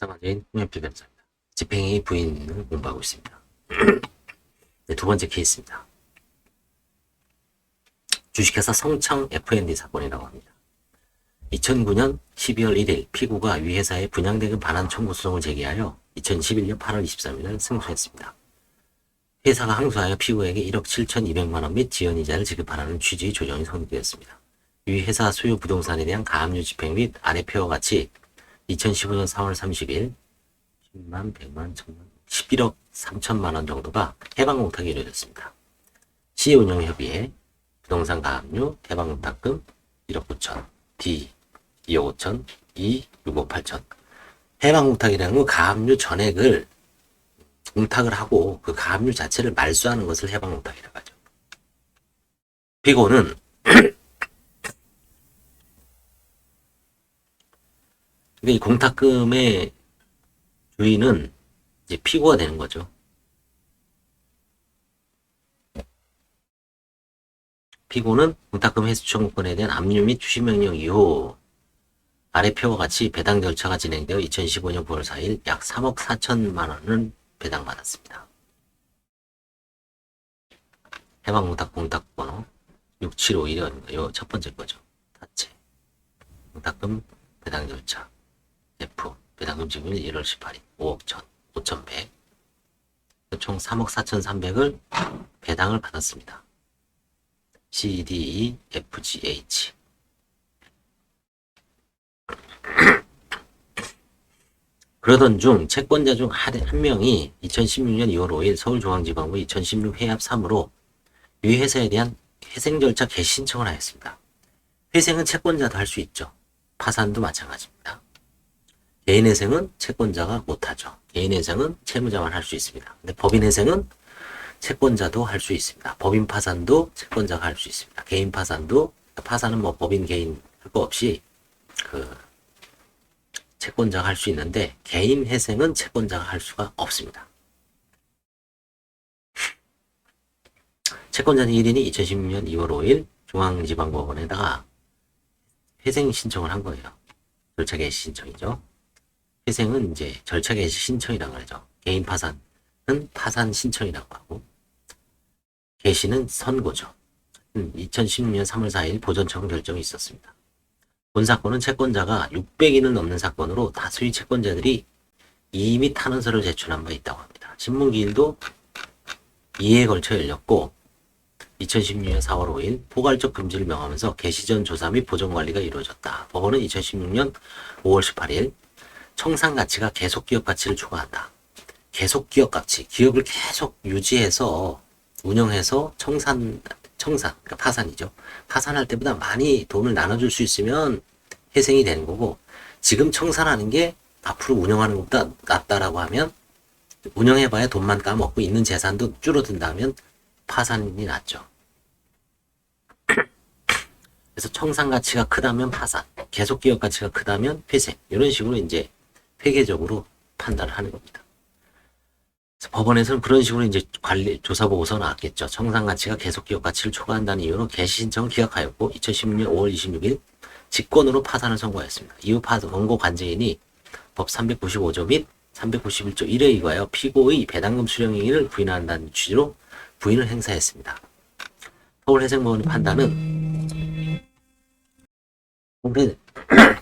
가상화된 통합주변사입니다. 집행의 부인을 공부하고 있습니다. 네, 두 번째 케이스입니다. 주식회사 성창 F&D 사건이라고 합니다. 2009년 12월 1일 피고가 위 회사에 분양대금 반환 청구 소송을 제기하여 2011년 8월 23일 승소했습니다. 회사가 항소하여 피고에게 1억 7,200만 원 및 지연이자를 지급하라는 취지의 조정이 성립되었습니다. 위 회사 소유 부동산에 대한 가압류 집행 및 아래 표와 같이 2015년 4월 30일 10만, 100만, 1000만, 11억 3천만 원 정도가 해방공탁이 이루어졌습니다. 시운영협의회 부동산 가압류 해방공탁금 1억 9천, D 2억 5천, E 6억 8천. 해방공탁이라는 건 가압류 전액을 공탁을 하고 그 가압류 자체를 말소하는 것을 해방공탁이라고 하죠. 피고는 이 공탁금의 주인은 이제 피고가 되는 거죠. 피고는 공탁금 회수 청구권에 대한 압류 및 추심명령 이후 아래 표와 같이 배당 절차가 진행되어 2015년 9월 4일 약 3억 4천만 원을 배당받았습니다. 해방공탁 공탁번호 6751이 첫 번째 거죠. 자체 공탁금 배당 절차 F 배당금 지급일 1월 18일 5억 1천 5,100 총 3억 4,300을 배당을 받았습니다. C, D, E, F, G, H 그러던 중 채권자 중 한 명이 2016년 2월 5일 서울중앙지방부 2016 회합 3으로 위 회사에 대한 회생 절차 개시 신청을 하였습니다. 회생은 채권자도 할 수 있죠. 파산도 마찬가지입니다. 개인회생은 채권자가 못하죠. 개인회생은 채무자만 할 수 있습니다. 근데 법인회생은 채권자도 할 수 있습니다. 법인 파산도 채권자가 할 수 있습니다. 개인 파산도, 파산은 뭐 법인 개인 할 거 없이 채권자가 할 수 있는데 개인 회생은 채권자가 할 수가 없습니다. 채권자 1인이 2016년 2월 5일 중앙지방법원에다가 회생 신청을 한 거예요. 절차 개시 신청이죠. 회생은 이제 절차 개시 신청이라고 하죠. 개인 파산은 파산 신청이라고 하고 개시는 선고죠. 2016년 3월 4일 보전청 결정이 있었습니다. 본 사건은 채권자가 600인을 넘는 사건으로 다수의 채권자들이 이의 및 탄원서를 제출한 바 있다고 합니다. 신문기일도 2회에 걸쳐 열렸고 2016년 4월 5일 포괄적 금지를 명하면서 개시 전 조사 및 보존관리가 이루어졌다. 법원은 2016년 5월 18일 청산가치가 계속기업가치를 추가한다. 계속기업가치, 기업을 계속 유지해서 운영해서 그러니까 파산이죠. 파산할 때보다 많이 돈을 나눠줄 수 있으면 회생이 되는 거고 지금 청산하는 게 앞으로 운영하는 것보다 낫다라고 하면 운영해봐야 돈만 까먹고 있는 재산도 줄어든다면 파산이 낫죠. 그래서 청산가치가 크다면 파산, 계속기업가치가 크다면 회생 이런 식으로 이제 회계적으로 판단을 하는 겁니다. 법원에서는 그런 식으로 이제 조사보고서 나왔겠죠. 청산가치가 계속기업가치를 초과한다는 이유로 개시 신청을 기각하였고 2016년 5월 26일 직권으로 파산을 선고하였습니다. 이후 원고 관제인이 법 395조 및 391조 1에 의하여 피고의 배당금 수령 행위를 부인한다는 취지로 부인을 행사했습니다. 서울회생법원의 판단은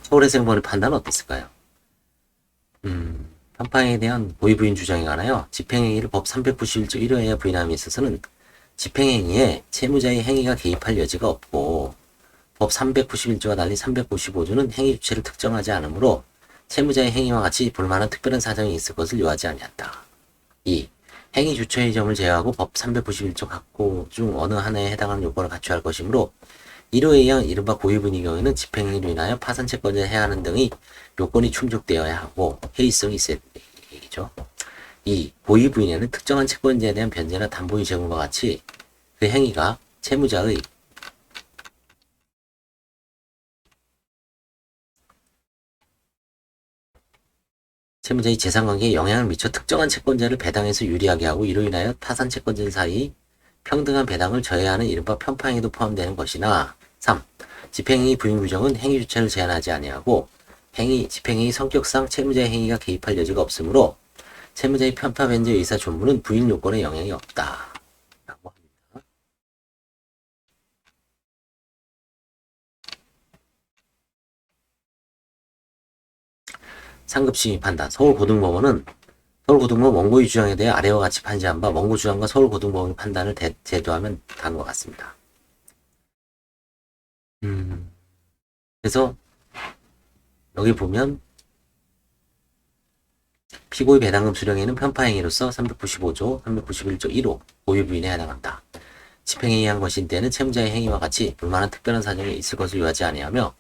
서울회생법원의 판단은 어땠을까요? 편파행위에 대한 고의 부인 주장에 관하여 집행행위를 법 391조 1호에 부인함에 있어서는 집행행위에 채무자의 행위가 개입할 여지가 없고 법 391조와 달리 395조는 행위 주체를 특정하지 않으므로 채무자의 행위와 같이 볼만한 특별한 사정이 있을 것을 요하지 아니한다. 2. 행위 주체의 점을 제외하고 법 391조 각호 중 어느 하나에 해당하는 요건을 갖춰야 할 것이므로 이로에 의한 이른바 고의부인의 경우에는 집행행위로 인하여 파산채권자를 해야 하는 등의 요건이 충족되어야 하고 해이성이 있어야 얘기죠. 2. 고의부인에는 특정한 채권자에 대한 변제나 담보의 제공과 같이 그 행위가 채무자의 재산관계에 영향을 미쳐 특정한 채권자를 배당해서 유리하게 하고 이로 인하여 파산 채권자 사이 평등한 배당을 저해하는 이른바 편파행위도 포함되는 것이나 3. 집행행위 부인 규정은 행위 주체를 제한하지 아니하고 집행행위 성격상 채무자의 행위가 개입할 여지가 없으므로 채무자의 편파 변제 의사 존부는 부인 요건에 영향이 없다. 라고 합니다. 상급심의 판단. 서울고등법원은 서울고등법원 원고의 주장에 대해 아래와 같이 판시한 바 원고 주장과 서울고등법원의 판단을 제도하면 다음과 같습니다. 그래서 여기 보면 피고의 배당금 수령에는 편파행위로서 395조, 391조 1호 고유 부인에 해당한다. 집행행위한 것인 때는 채무자의 행위와 같이 불만한 특별한 사정이 있을 것을 요하지 아니하며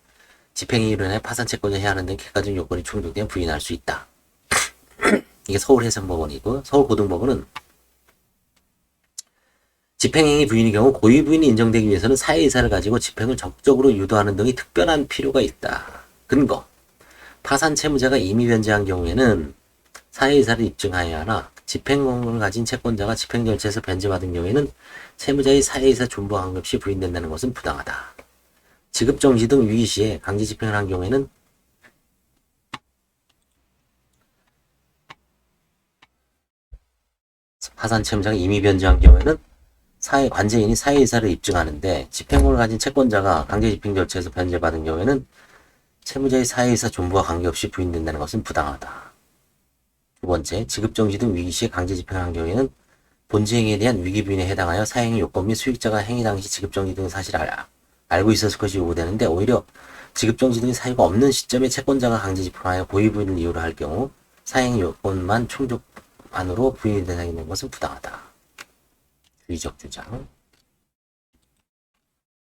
집행행위로 인해 파산 채권을 해야 하는 등 객관적 요건이 충족되면 부인할 수 있다. 이게 서울해상법원이고 서울고등법원은 집행행위 부인의 경우 고의 부인이 인정되기 위해서는 사회이사를 가지고 집행을 적극적으로 유도하는 등의 특별한 필요가 있다. 근거. 파산 채무자가 이미 변제한 경우에는 사회이사를 입증하여야 하나 집행권을 가진 채권자가 집행 절차에서 변제받은 경우에는 채무자의 사회이사 존부와 관계없이 부인된다는 것은 부당하다. 지급정지 등 위기 시에 강제 집행을 한 경우에는 파산 채무자가 이미 변제한 경우에는 관제인이 사회이사를 입증하는데 집행권을 가진 채권자가 강제 집행 절차에서 변제받은 경우에는 채무자의 사회이사 존부와 관계없이 부인된다는 것은 부당하다. 두 번째, 지급정지 등 위기 시에 강제 집행을 한 경우에는 본지행위에 대한 위기 부인에 해당하여 사행의 요건 및 수익자가 행위 당시 지급정지 등의 사실을 알고 있었을 것이 요구되는데 오히려 지급정지 등의 사유가 없는 시점에 채권자가 강제 집행하여 고의 부인을 이유로 할 경우 사행 요건만 충족만으로 부인이 되는 것은 부당하다. 주의적 주장.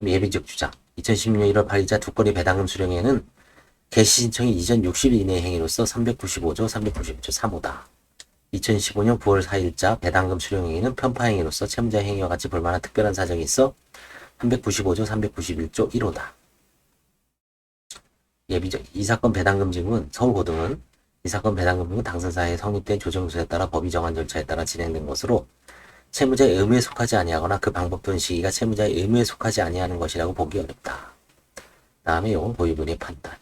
예비적 주장. 2016년 1월 8일자 두 건의 배당금 수령에는 개시 신청이 이전 60일 이내의 행위로서 395조, 391조 3호다. 2015년 9월 4일자 배당금 수령 행위는 편파 행위로서 채무자의 행위와 같이 볼만한 특별한 사정이 있어 395조, 391조 1호다. 예비적 이 사건 배당금 지급은 서울고등은 이 사건 배당금 지급은 당선사에 성립된 조정서에 따라 법이 정한 절차에 따라 진행된 것으로 채무자의 의무에 속하지 아니하거나 그 방법 또는 시기가 채무자의 의무에 속하지 아니하는 것이라고 보기 어렵다. 다음에 요건 고의부인의 판단.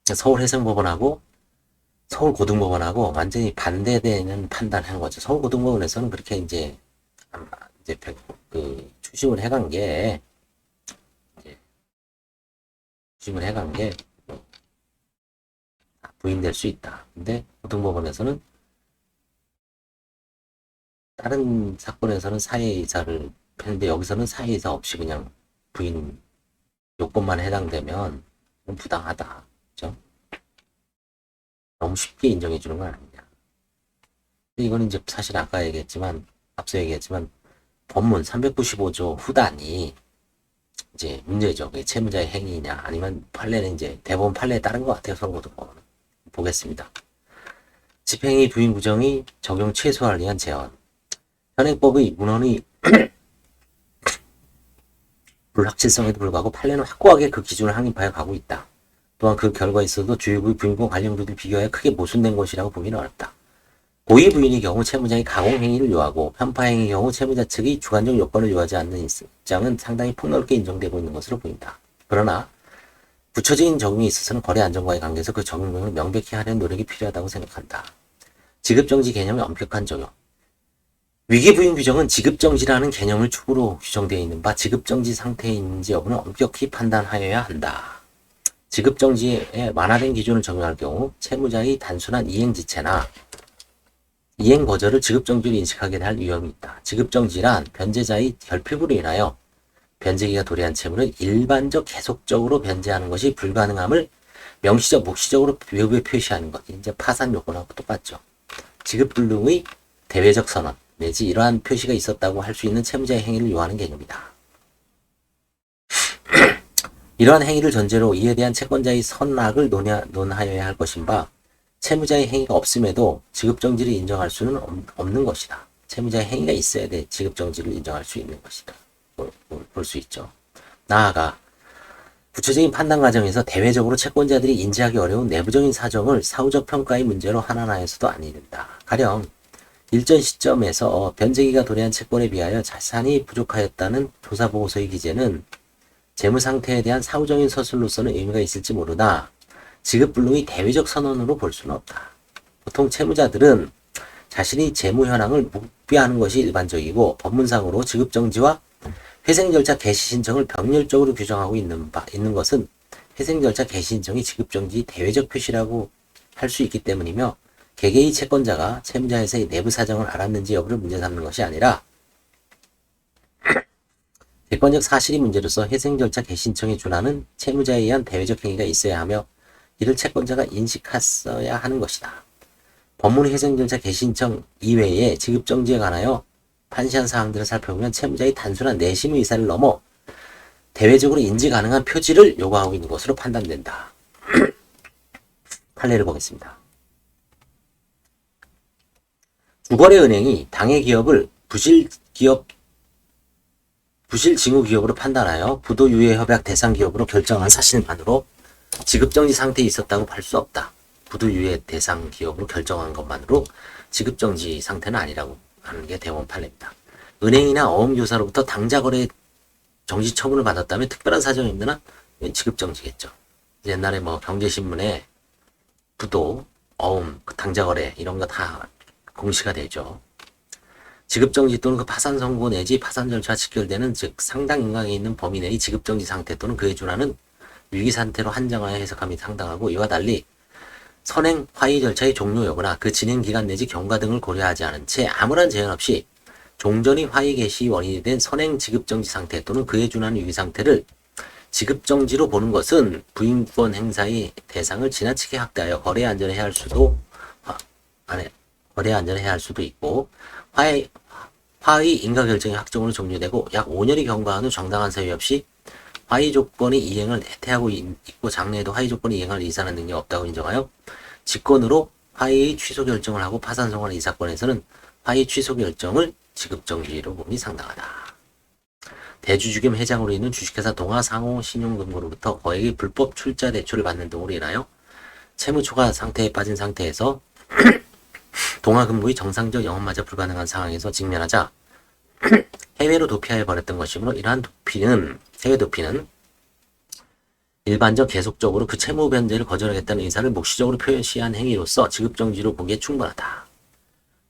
서울해상법원하고 서울고등법원하고 완전히 반대되는 판단을 한 거죠. 서울고등법원에서는 그렇게 이제 추심을 해간 게 부인될 수 있다. 근데 고등법원에서는 다른 사건에서는 사회이사를 했는데 여기서는 사회이사 없이 그냥 부인 요건만 해당되면 부당하다. 그렇죠? 너무 쉽게 인정해 주는 건 아니냐. 이거는 이제 사실 아까 앞서 얘기했지만 법문 395조 후단이 이제 문제죠. 그게 채무자의 행위냐 아니면 판례는 이제 대법원 판례에 따른 것 같아요. 서울고등법원은. 보겠습니다. 집행위 부인 규정이 적용 최소화를 위한 제언. 현행법의 문헌의 불확실성에도 불구하고 판례는 확고하게 그 기준을 확립하여 가고 있다. 또한 그 결과에 있어도 주의부의 부인과 관련부들 비교하여 크게 모순된 것이라고 보기는 어렵다. 고의 부인의 경우 채무자의 가공행위를 요하고 편파행위의 경우 채무자 측이 주관적 요건을 요하지 않는 입장은 상당히 폭넓게 인정되고 있는 것으로 보인다. 그러나 구체적인 적용에 있어서는 거래 안정과의 관계에서 그 적용을 명백히 하려는 노력이 필요하다고 생각한다. 지급정지 개념의 엄격한 적용. 위기부인 규정은 지급정지라는 개념을 축으로 규정되어 있는 바 지급정지 상태에 있는지 여부는 엄격히 판단하여야 한다. 지급정지에 완화된 기준을 적용할 경우 채무자의 단순한 이행지체나 이행거절을 지급정지로 인식하게 할 위험이 있다. 지급정지란 변제자의 결핍으로 인하여 변제기가 도래한 채무를 일반적 계속적으로 변제하는 것이 불가능함을 명시적, 묵시적으로 외부에 표시하는 것. 이제 파산 요건하고 똑같죠. 지급불능의 대외적 선언 내지 이러한 표시가 있었다고 할 수 있는 채무자의 행위를 요하는 개념이다. 이러한 행위를 전제로 이에 대한 채권자의 선악을 논하여야 할 것인 바 채무자의 행위가 없음에도 지급정지를 인정할 수는 없는 것이다. 채무자의 행위가 있어야 돼 지급정지를 인정할 수 있는 것이다. 볼 수 있죠. 나아가 구체적인 판단 과정에서 대외적으로 채권자들이 인지하기 어려운 내부적인 사정을 사후적 평가의 문제로 환원하여서도 아니된다. 가령 일전 시점에서 변제기가 도래한 채권에 비하여 자산이 부족하였다는 조사보고서의 기재는 재무 상태에 대한 사후적인 서술로서는 의미가 있을지 모르나 지급불능의 대외적 선언으로 볼 수는 없다. 보통 채무자들은 자신이 재무 현황을 묵비하는 것이 일반적이고 법문상으로 지급정지와 회생절차 개시 신청을 병렬적으로 규정하고 있는 것은 회생절차 개시 신청이 지급정지 대외적 표시라고 할 수 있기 때문이며 개개의 채권자가 채무자에서의 내부 사정을 알았는지 여부를 문제 삼는 것이 아니라 객관적 사실이 문제로서 회생절차 개시 신청에 준하는 채무자에 의한 대외적 행위가 있어야 하며 이를 채권자가 인식했어야 하는 것이다. 법문 회생절차 개시 신청 이외에 지급정지에 관하여 판시한 사항들을 살펴보면 채무자의 단순한 내심 의사를 넘어 대외적으로 인지 가능한 표지를 요구하고 있는 것으로 판단된다. 판례를 보겠습니다. 주거래은행이 당해 기업을 부실징후기업으로 판단하여 부도유예협약 대상 기업으로 결정한 사실만으로 지급정지 상태에 있었다고 할 수 없다. 부도유예 대상 기업으로 결정한 것만으로 지급정지 상태는 아니라고 하는 게 대법원 판례입니다. 은행이나 어음교사로부터 당자거래 정지 처분을 받았다면 특별한 사정이 없는 한 지급정지겠죠. 옛날에 뭐 경제신문에 부도, 어음, 당자거래 이런 거 다 공시가 되죠. 지급정지 또는 그 파산 선고 내지 파산 절차 직결되는 즉 상당 인강이 있는 범위 내의 지급정지 상태 또는 그에 준하는 위기 상태로 한정하여 해석함이 상당하고 이와 달리 선행 화의 절차의 종료 여부나 그 진행 기간 내지 경과 등을 고려하지 않은 채 아무런 제한 없이 종전이 화의 개시 원인이 된 선행 지급정지 상태 또는 그에 준하는 위기 상태를 지급정지로 보는 것은 부인권 행사의 대상을 지나치게 확대하여 거래 안전을 해야 할 수도 있고 화의 인가 결정이 확정으로 종료되고 약 5년이 경과한 후 정당한 사유 없이 화의 조건의 이행을 해태하고 있고 장래에도 화의 조건의 이행을 이사하는 능력이 없다고 인정하여 직권으로 화의 취소 결정을 하고 파산 선고한 이 사건에서는 화의 취소 결정을 지급정지로 봄이 상당하다. 대주주겸 회장으로 있는 주식회사 동아상호신용금고로부터 거액의 불법 출자 대출을 받는 등으로 인하여 채무 초과 상태에 빠진 상태에서 동아금고의 정상적 영업마저 불가능한 상황에서 직면하자 해외로 도피하여 버렸던 것이므로 이러한 해외 도피는 일반적 계속적으로 그 채무 변제를 거절하겠다는 의사를 묵시적으로 표시한 행위로서 지급정지로 보기에 충분하다.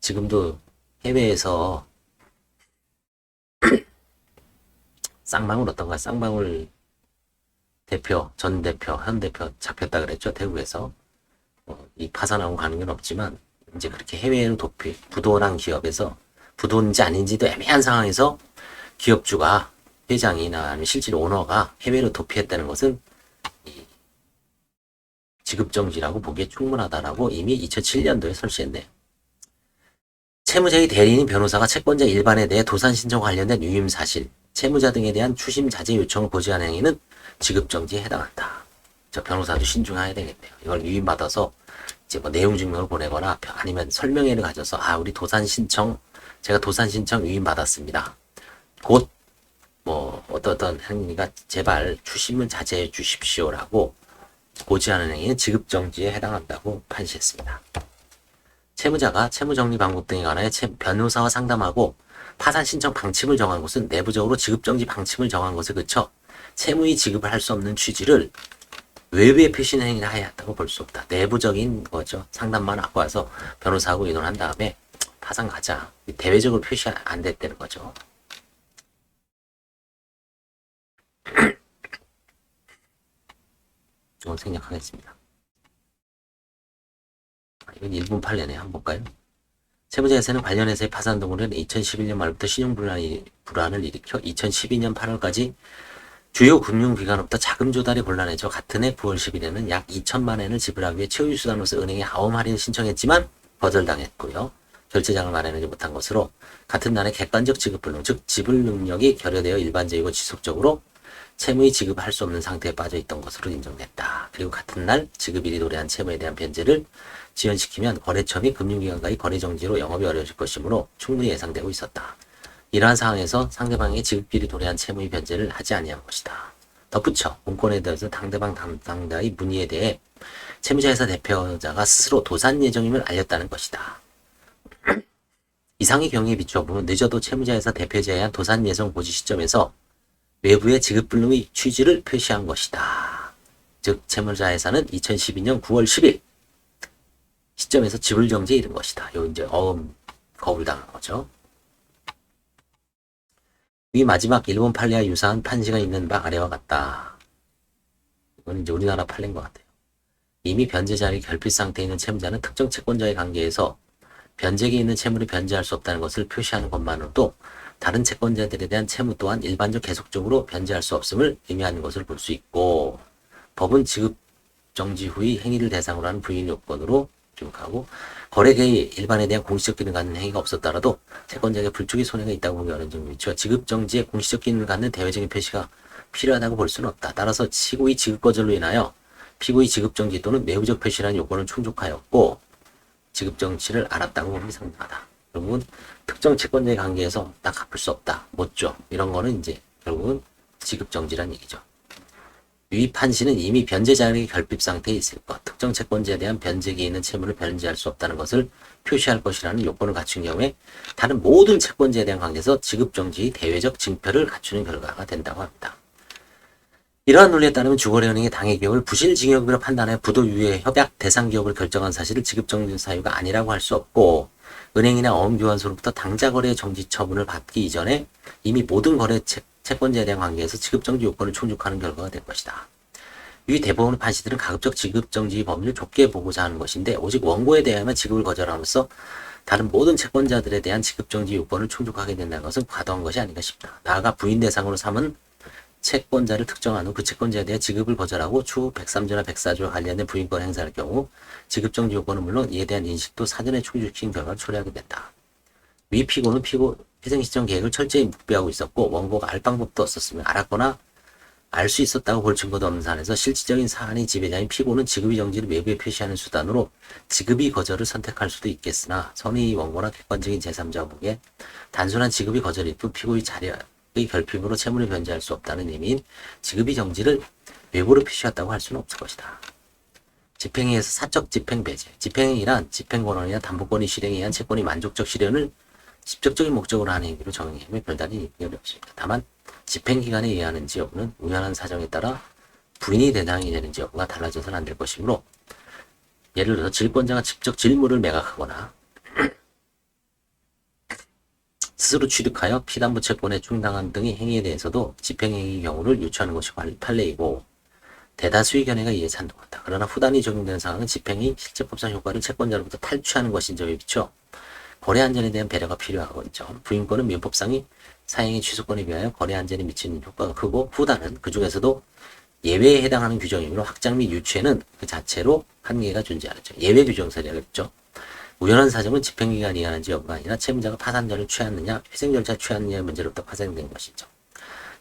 지금도 해외에서 쌍방울 어떤가? 쌍방울 대표, 전 대표, 현 대표 잡혔다 그랬죠. 대구에서. 이 파산하고 가는 건 없지만 이제 그렇게 해외로 부도난 기업에서 부도인지 아닌지도 애매한 상황에서 기업주가 회장이나 아니면 실질 오너가 해외로 도피했다는 것은 지급정지라고 보기에 충분하다라고 이미 2007년도에 설치했네요. 채무자의 대리인 변호사가 채권자 일반에 대해 도산 신청 관련된 유임 사실, 채무자 등에 대한 추심 자제 요청을 고지한 행위는 지급정지에 해당한다. 저 변호사도 신중해야 되겠네요. 이걸 유임받아서 이제 뭐 내용 증명을 보내거나 아니면 설명회를 가져서 우리 제가 도산 신청 유임받았습니다. 곧 뭐 어떤 행위가 제발 추심을 자제해 주십시오라고 고지하는 행위는 지급정지에 해당한다고 판시했습니다. 채무자가 채무정리 방법 등에 관하여 변호사와 상담하고 파산 신청 방침을 정한 것은 내부적으로 지급정지 방침을 정한 것에 그쳐 채무의 지급을 할 수 없는 취지를 외부에 표시는 행위를 해야 한다고 볼 수 없다. 내부적인 거죠. 상담만 하고 와서 변호사하고 의논한 다음에 파산 가자. 대외적으로 표시 안 됐다는 거죠. 이건 생략하겠습니다. 이건 1분 판례네. 한번 볼까요? 채무자에서는 관련 회사의 파산 등으로는 2011년 말부터 신용불안을 일으켜 2012년 8월까지 주요 금융기관으로부터 자금 조달이 곤란해져 같은 해 9월 10일에는 약 2천만 원을 지불하기 위해 최후수단으로서 은행에 하움 할인을 신청했지만 거절당했고요. 결제장을 마련하지 못한 것으로 같은 날에 객관적 지급불능, 즉 지불 능력이 결여되어 일반적이고 지속적으로 채무의 지급을 할 수 없는 상태에 빠져 있던 것으로 인정됐다. 그리고 같은 날 지급일이 도래한 채무에 대한 변제를 지연시키면 거래처 및 금융기관과의 거래정지로 영업이 어려워질 것이므로 충분히 예상되고 있었다. 이러한 상황에서 상대방에게 지급일이 도래한 채무의 변제를 하지 아니한 것이다. 덧붙여 본건에 대해서 당대방 담당자의 문의에 대해 채무자회사 대표자가 스스로 도산 예정임을 알렸다는 것이다. 이상의 경우에 비추어 보면 늦어도 채무자회사 대표자에 의한 도산 예정 고지 시점에서 외부의 지급불능의 취지를 표시한 것이다. 즉 채무자 회사는 2012년 9월 10일 시점에서 지불정지에 이른 것이다. 요 이제 거부당한 거죠. 위 마지막 일본 판례와 유사한 판시가 있는 바 아래와 같다. 이건 이제 우리나라 판례인 것 같아요. 이미 변제 자리 결핍 상태에 있는 채무자는 특정 채권자의 관계에서 변제기에 있는 채무를 변제할 수 없다는 것을 표시하는 것만으로도 다른 채권자들에 대한 채무 또한 일반적 계속적으로 변제할 수 없음을 의미하는 것을 볼 수 있고, 법은 지급 정지 후의 행위를 대상으로 하는 부인 요건으로 기록하고, 거래 개의 일반에 대한 공시적 기능을 갖는 행위가 없었더라도 채권자에게 불충의 손해가 있다고 보기 어려운 점을 비추어 지급 정지에 공시적 기능을 갖는 대외적인 표시가 필요하다고 볼 수는 없다. 따라서 시고의 지급 거절로 인하여 피고의 지급 정지 또는 내부적 표시라는 요건을 충족하였고 지급 정지를 알았다고 보면 상당하다. 결국은 특정 채권자의 관계에서 딱 갚을 수 없다, 못 줘, 이런 거는 이제 결국은 지급 정지란 얘기죠. 위 판시는 이미 변제 자력이 결핍 상태에 있을 것, 특정 채권자에 대한 변제기에 있는 채무를 변제할 수 없다는 것을 표시할 것이라는 요건을 갖춘 경우에 다른 모든 채권자에 대한 관계에서 지급 정지의 대외적 징표를 갖추는 결과가 된다고 합니다. 이러한 논리에 따르면 주거래은행의 당해기업을 부실징역으로 판단하여 부도유예 협약 대상 기업을 결정한 사실을 지급정지 사유가 아니라고 할 수 없고, 은행이나 어음교환소로부터 당좌거래 정지 처분을 받기 이전에 이미 모든 거래 채권자에 대한 관계에서 지급정지 요건을 충족하는 결과가 될 것이다. 위 대법원의 판시들은 가급적 지급정지 범위를 좁게 보고자 하는 것인데 오직 원고에 대하여만 지급을 거절함으로써 다른 모든 채권자들에 대한 지급정지 요건을 충족하게 된다는 것은 과도한 것이 아닌가 싶다. 나아가 부인 대상으로 삼은 채권자를 특정한 후 그 채권자에 대해 지급을 거절하고 추후 103조나 104조와 관련된 부인권 행사할 경우 지급정지 요건은 물론 이에 대한 인식도 사전에 충족시킨 결과를 초래하게 된다. 위 피고는 회생시정 계획을 철저히 묵비하고 있었고 원고가 알 방법도 없었으며 알았거나 알 수 있었다고 볼 증거도 없는 사안에서 실질적인 사안의 지배자인 피고는 지급의 정지를 외부에 표시하는 수단으로 지급의 거절을 선택할 수도 있겠으나 선의 원고나 객관적인 제3자가 보기에 단순한 지급의 거절일 뿐 피고의 자력의 결핍으로 채무를 변제할 수 없다는 의미인 지급의 정지를 외부로 표시했다고 할 수는 없을 것이다. 집행행위에서 사적 집행 배제. 집행행위란 집행권원이나 담보권의 실행에 의한 채권의 만족적 실현을 직접적인 목적으로 하는 행위로 정의하며 별다른 의미가 없습니다. 다만 집행기간에 의하는지 여부는 우연한 사정에 따라 부인이 대상이 되는지 여부가 달라져서는 안 될 것이므로, 예를 들어 질권자가 직접 질물을 매각하거나 스스로 취득하여 피담보 채권에 충당한 등의 행위에 대해서도 집행행위 경우를 유추하는 것이 판례이고 대다수의 견해가 이에 찬동한다. 그러나 후단이 적용되는 상황은 집행이 실제법상 효과를 채권자로부터 탈취하는 것인 점에 비춰 거래 안전에 대한 배려가 필요하거든요. 부인권은 민법상의 사행의 취소권에 비하여 거래 안전에 미치는 효과가 크고 후단은 그 중에서도 예외에 해당하는 규정이므로 확장 및 유추에는 그 자체로 한계가 존재하죠. 예외 규정설이라고 했죠. 우연한 사정은 집행기간이 의하는지 여부가 아니라 채무자가 파산자를 취하느냐 회생 절차 취하느냐의 문제로부터 파생된 것이죠.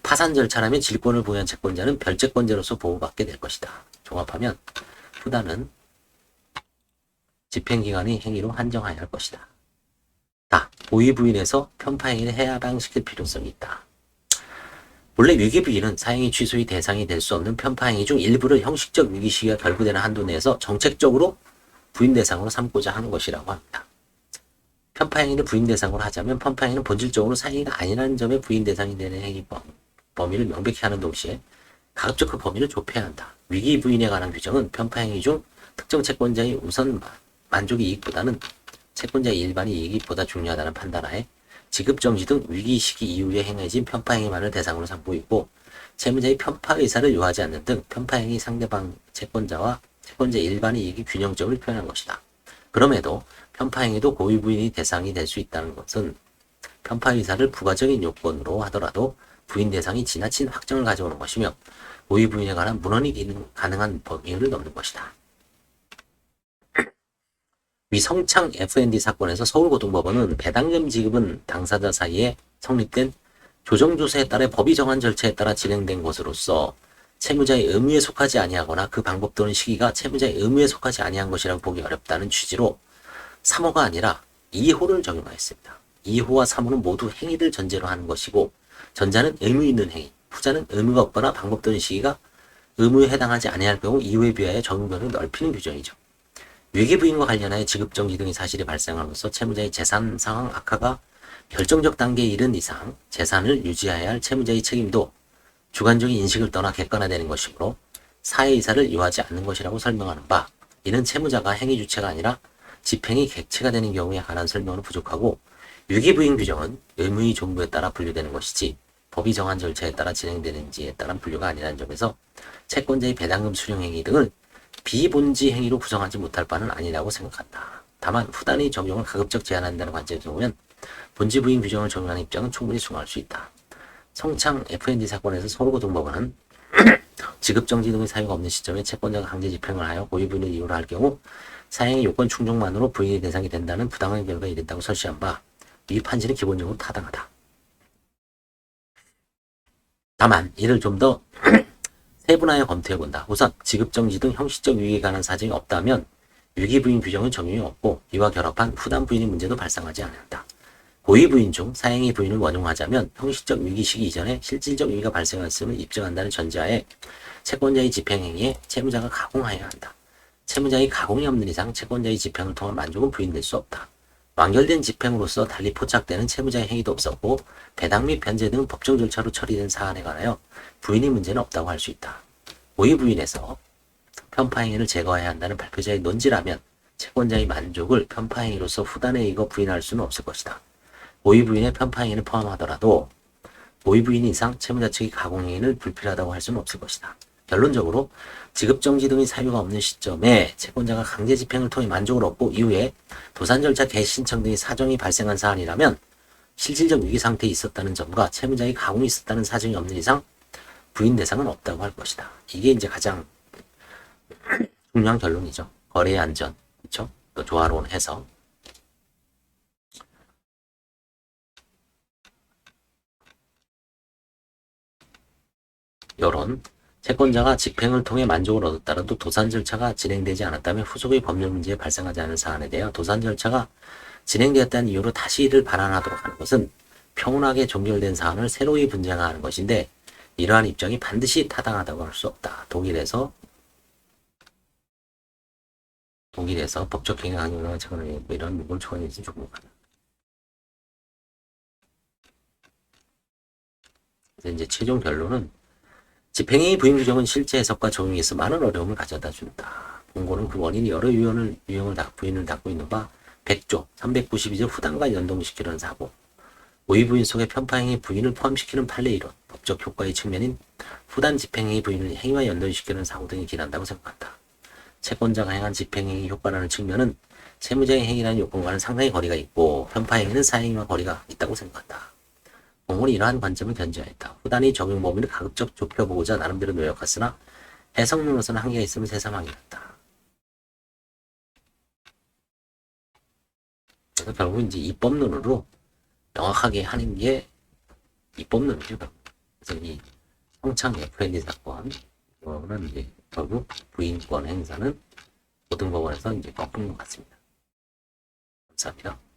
파산 절차라면 질권을 보유한 채권자는 별채권자로서 보호받게 될 것이다. 종합하면 후단은 집행기간의 행위로 한정해야 할 것이다. 고의 부인에서 편파 행위를 해야방시킬 필요성이 있다. 본래 위기 부인은 사행위 취소의 대상이 될 수 없는 편파 행위 중 일부를 형식적 위기 시기가 결부되는 한도 내에서 정책적으로 부인 대상으로 삼고자 하는 것이라고 합니다. 편파 행위를 부인 대상으로 하자면 편파 행위는 본질적으로 사행위가 아니라는 점에 부인 대상이 되는 행위 범위를 명백히 하는 동시에 가급적 그 범위를 좁혀야 한다. 위기 부인에 관한 규정은 편파 행위 중 특정 채권자의 우선 만족의 이익보다는 채권자의 일반의 이익이 보다 중요하다는 판단하에 지급정지 등 위기 시기 이후에 행해진 편파 행위만을 대상으로 삼고 있고, 채무자의 편파 의사를 요하지 않는 등 편파 행위 상대방 채권자와 채권자의 일반의 이익이 균형점을 표현한 것이다. 그럼에도 편파 행위도 고의 부인이 대상이 될 수 있다는 것은 편파 의사를 부가적인 요건으로 하더라도 부인 대상이 지나친 확정을 가져오는 것이며 고의 부인에 관한 문헌이 가능한 범위를 넘는 것이다. 위 성창 F&D 사건에서 서울고등법원은 배당금 지급은 당사자 사이에 성립된 조정조사에 따라 법이 정한 절차에 따라 진행된 것으로서 채무자의 의무에 속하지 아니하거나 그 방법 또는 시기가 채무자의 의무에 속하지 아니한 것이라고 보기 어렵다는 취지로 3호가 아니라 2호를 적용하였습니다. 2호와 3호는 모두 행위를 전제로 하는 것이고 전자는 의무 있는 행위, 후자는 의무가 없거나 방법 또는 시기가 의무에 해당하지 아니할 경우 2호에 비하여 적용면을 넓히는 규정이죠. 위기부인과 관련하여 지급정지 등의 사실이 발생함으로써 채무자의 재산 상황 악화가 결정적 단계에 이른 이상 재산을 유지해야 할 채무자의 책임도 주관적인 인식을 떠나 객관화되는 것이므로 사회이사를 요하지 않는 것이라고 설명하는 바, 이는 채무자가 행위 주체가 아니라 집행이 객체가 되는 경우에 관한 설명은 부족하고, 유기부인 규정은 의무의 종부에 따라 분류되는 것이지 법이 정한 절차에 따라 진행되는지에 따른 분류가 아니라는 점에서 채권자의 배당금 수령 행위 등을 비본지 행위로 구성하지 못할 바는 아니라고 생각한다. 다만 후단의 적용을 가급적 제한한다는 관점에서 보면 본지 부인 규정을 적용하는 입장은 충분히 수긍할 수 있다. 성창 FND 사건에서 서울고등법원은 지급정지 등의 사유가 없는 시점에 채권자가 강제 집행을 하여 고의 부인을 이유로 할 경우 사행의 요건 충족만으로 부인의 대상이 된다는 부당한 결과가 이른다고 설시한 바, 이 판지는 기본적으로 타당하다. 다만 이를 좀 더 세분화해 검토해본다. 우선 지급정지 등 형식적 유익에 관한 사정이 없다면 유기부인 규정은 적용이 없고, 이와 결합한 후단 부인의 문제도 발생하지 않는다. 고의 부인 중 사행의 부인을 원용하자면 형식적 유기 시기 이전에 실질적 유기가 발생했음을 입증한다는 전제하에 채권자의 집행행위에 채무자가 가공하여야 한다. 채무자의 가공이 없는 이상 채권자의 집행을 통한 만족은 부인될 수 없다. 완결된 집행으로서 달리 포착되는 채무자의 행위도 없었고, 배당 및 변제 등 법정 절차로 처리된 사안에 관하여 부인의 문제는 없다고 할 수 있다. 고의 부인에서 편파행위를 제거해야 한다는 발표자의 논지라면 채권자의 만족을 편파행위로서 후단에 의거 부인할 수는 없을 것이다. 고의 부인의 편파행위를 포함하더라도 고의 부인 이상 채무자 측의 가공행위를 불필요하다고 할 수는 없을 것이다. 결론적으로 지급정지 등의 사유가 없는 시점에 채권자가 강제 집행을 통해 만족을 얻고 이후에 도산 절차 개시 신청 등의 사정이 발생한 사안이라면 실질적 위기 상태에 있었다는 점과 채무자의 가공이 있었다는 사정이 없는 이상 부인 대상은 없다고 할 것이다. 이게 이제 가장 중요한 결론이죠. 거래의 안전, 그렇죠? 또 조화로운 해석. 여론. 채권자가 집행을 통해 만족을 얻었다라도 도산 절차가 진행되지 않았다면 후속의 법률 문제에 발생하지 않은 사안에 대하여 도산 절차가 진행되었다는 이유로 다시 이를 반환하도록 하는 것은 평온하게 종결된 사안을 새로이 분쟁하는 것인데, 이러한 입장이 반드시 타당하다고 할 수 없다. 독일에서 법적 행위 강요나 채권을 이런 무골 초과에 있는 조금하다. 그래서 이제 최종 결론은 집행행위 부인 규정은 실제 해석과 적용에 있어 많은 어려움을 가져다 준다. 본고는 그 원인이 여러 부인을 닫고 있는 바 100조 392조 후단과 연동시키려는 사고, 고의 부인 속에 편파행위 부인을 포함시키는 판례 이론, 법적 효과의 측면인 후단 집행행위 부인을 행위와 연동시키려는 사고 등이 기한다고 생각한다. 채권자가 행한 집행행위 효과라는 측면은 채무자의 행위라는 요건과는 상당히 거리가 있고, 편파행위는 사행위와 거리가 있다고 생각한다. 본고는 이러한 관점을 견지하였다. 후단의 적용 범위를 가급적 좁혀보고자 나름대로 노력했으나 해석론으로서는 한계가 있음을 새삼하였다. 그래서 결국 이제 입법론으로 명확하게 하는 게 입법론이죠. 그래서 이 성창 FND 사건, 이거는 이제 결국 부인권 행사는 고등법원에서 이제 꺾은 것 같습니다. 감사합니다.